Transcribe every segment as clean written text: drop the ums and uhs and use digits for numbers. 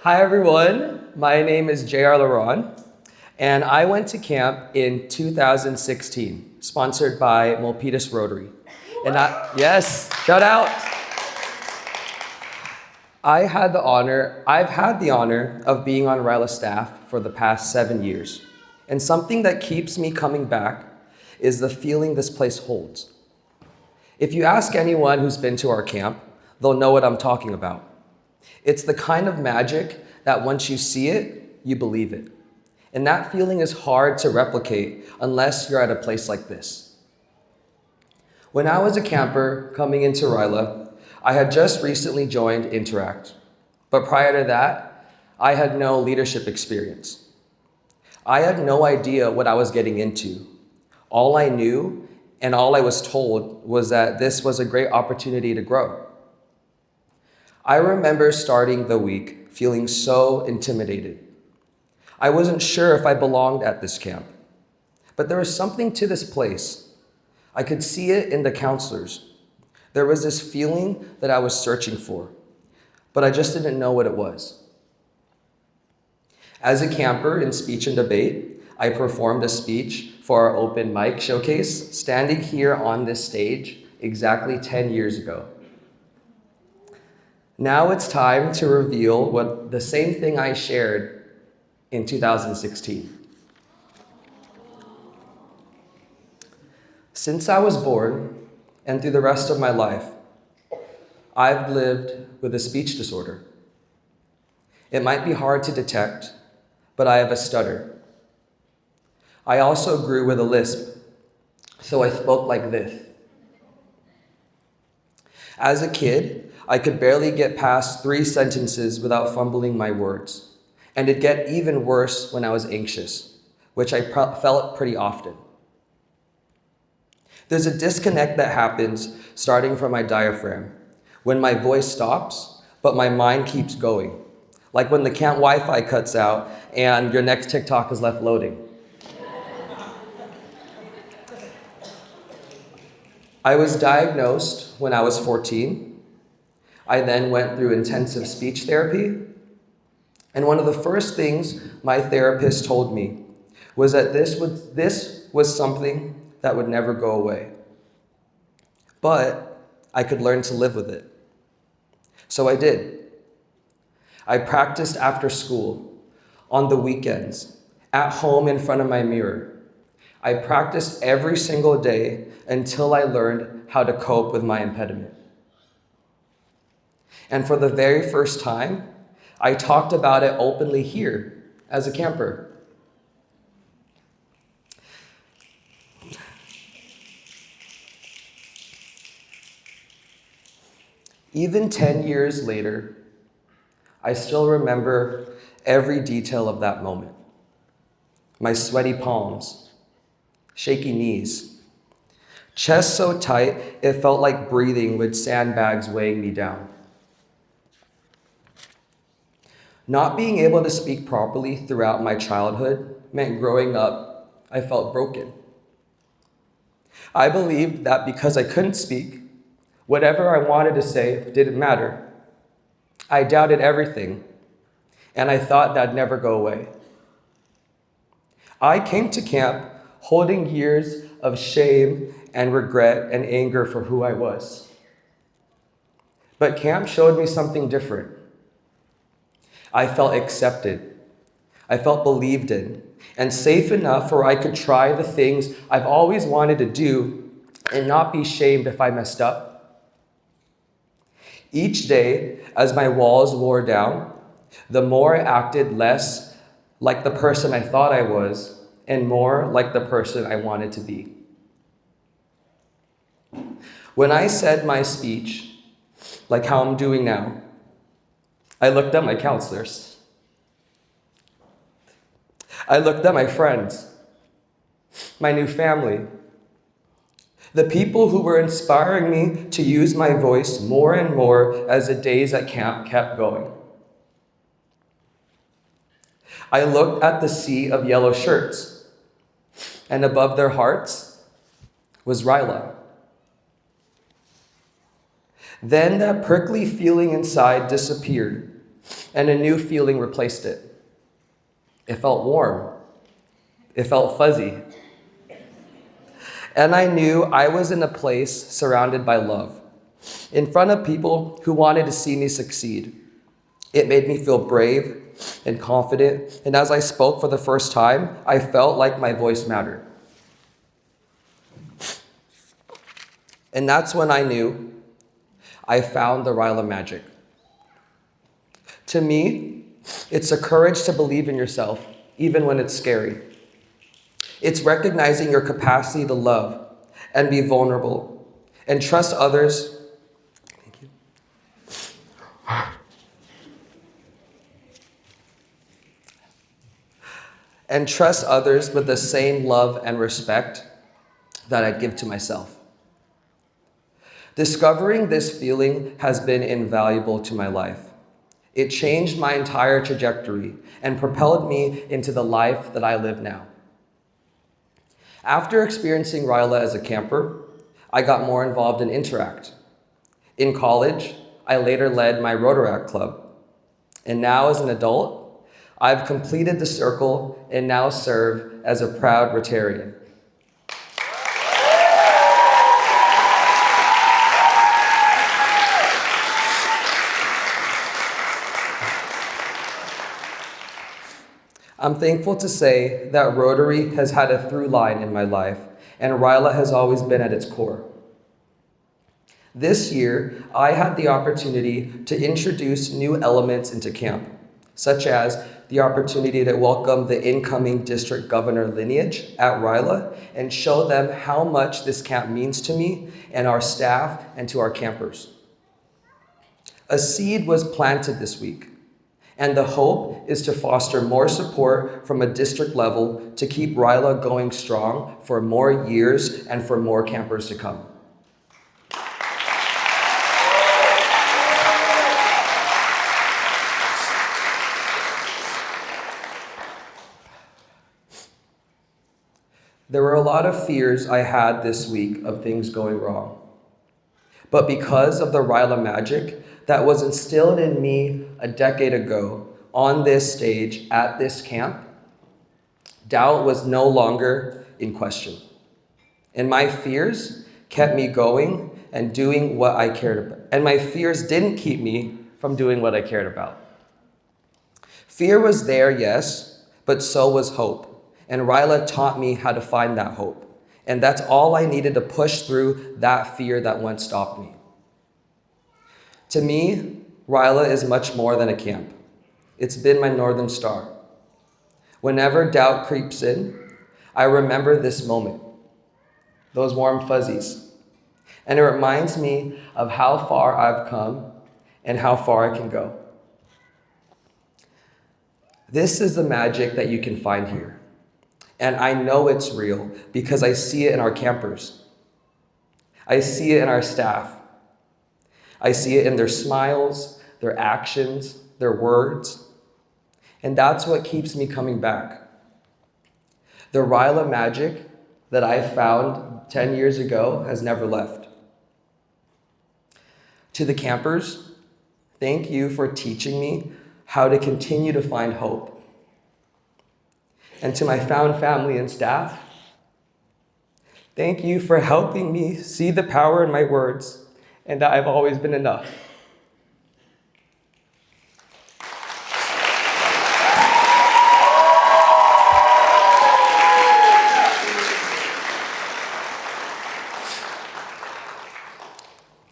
Hi everyone, my name is J.R. Laron, and I went to camp in 2016, sponsored by Milpitas Rotary. Yes, shout out. I've had the honor of being on RYLA staff for the past 7 years. And something that keeps me coming back is the feeling this place holds. If you ask anyone who's been to our camp, they'll know what I'm talking about. It's the kind of magic that once you see it, you believe it. And that feeling is hard to replicate unless you're at a place like this. When I was a camper coming into RYLA, I had just recently joined Interact. But prior to that, I had no leadership experience. I had no idea what I was getting into. All I knew and all I was told was that this was a great opportunity to grow. I remember starting the week feeling so intimidated. I wasn't sure if I belonged at this camp, but there was something to this place. I could see it in the counselors. There was this feeling that I was searching for, but I just didn't know what it was. As a camper in speech and debate, I performed a speech for our open mic showcase, standing here on this stage exactly 10 years ago. Now it's time to reveal what the same thing I shared in 2016. Since I was born and through the rest of my life, I've lived with a speech disorder. It might be hard to detect, but I have a stutter. I also grew with a lisp, so I spoke like this. As a kid, I could barely get past 3 sentences without fumbling my words. And it'd get even worse when I was anxious, which I felt pretty often. There's a disconnect that happens starting from my diaphragm, when my voice stops, but my mind keeps going. Like when the camp Wi-Fi cuts out and your next TikTok is left loading. I was diagnosed when I was 14. I then went through intensive speech therapy. And one of the first things my therapist told me was that this was something that would never go away. But I could learn to live with it. So I did. I practiced after school, on the weekends, at home in front of my mirror. I practiced every single day until I learned how to cope with my impediment. And for the very first time, I talked about it openly here as a camper. Even 10 years later, I still remember every detail of that moment. My sweaty palms, shaky knees, chest so tight it felt like breathing with sandbags weighing me down. Not being able to speak properly throughout my childhood meant growing up, I felt broken. I believed that because I couldn't speak, whatever I wanted to say didn't matter. I doubted everything, and I thought that'd never go away. I came to camp holding years of shame and regret and anger for who I was. But camp showed me something different. I felt accepted. I felt believed in and safe enough where I could try the things I've always wanted to do and not be shamed if I messed up. Each day, as my walls wore down, the more I acted less like the person I thought I was and more like the person I wanted to be. When I said my speech, like how I'm doing now, I looked at my counselors. I looked at my friends, my new family, the people who were inspiring me to use my voice more and more as the days at camp kept going. I looked at the sea of yellow shirts, and above their hearts was RYLA. Then that prickly feeling inside disappeared, and a new feeling replaced it. It felt warm. It felt fuzzy. And I knew I was in a place surrounded by love, in front of people who wanted to see me succeed. It made me feel brave and confident, and as I spoke for the first time, I felt like my voice mattered. And that's when I knew I found the RYLA magic. To me, it's the courage to believe in yourself, even when it's scary. It's recognizing your capacity to love and be vulnerable and trust others. Thank you. And trust others with the same love and respect that I give to myself. Discovering this feeling has been invaluable to my life. It changed my entire trajectory and propelled me into the life that I live now. After experiencing RYLA as a camper, I got more involved in Interact. In college, I later led my Rotaract Club. And now as an adult, I've completed the circle and now serve as a proud Rotarian. I'm thankful to say that Rotary has had a through line in my life, and RYLA has always been at its core. This year, I had the opportunity to introduce new elements into camp, such as the opportunity to welcome the incoming district governor lineage at RYLA and show them how much this camp means to me and our staff and to our campers. A seed was planted this week, and the hope is to foster more support from a district level to keep RYLA going strong for more years and for more campers to come. There were a lot of fears I had this week of things going wrong. But because of the RYLA magic that was instilled in me a decade ago on this stage at this camp, doubt was no longer in question. And my fears kept me going and doing what I cared about. And my fears didn't keep me from doing what I cared about. Fear was there, yes, but so was hope. And RYLA taught me how to find that hope. And that's all I needed to push through that fear that once stopped me. To me, RYLA is much more than a camp. It's been my Northern Star. Whenever doubt creeps in, I remember this moment, those warm fuzzies. And it reminds me of how far I've come and how far I can go. This is the magic that you can find here. And I know it's real because I see it in our campers. I see it in our staff. I see it in their smiles, their actions, their words. And that's what keeps me coming back. The RYLA magic that I found 10 years ago has never left. To the campers, thank you for teaching me how to continue to find hope. And to my found family and staff, thank you for helping me see the power in my words and that I've always been enough.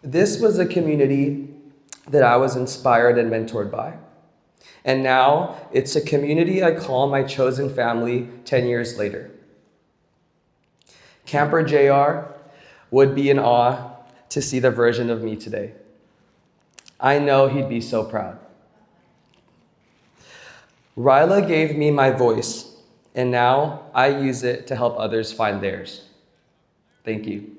This was a community that I was inspired and mentored by. And now it's a community I call my chosen family 10 years later. Camper JR would be in awe to see the version of me today. I know he'd be so proud. RYLA gave me my voice, and now I use it to help others find theirs. Thank you.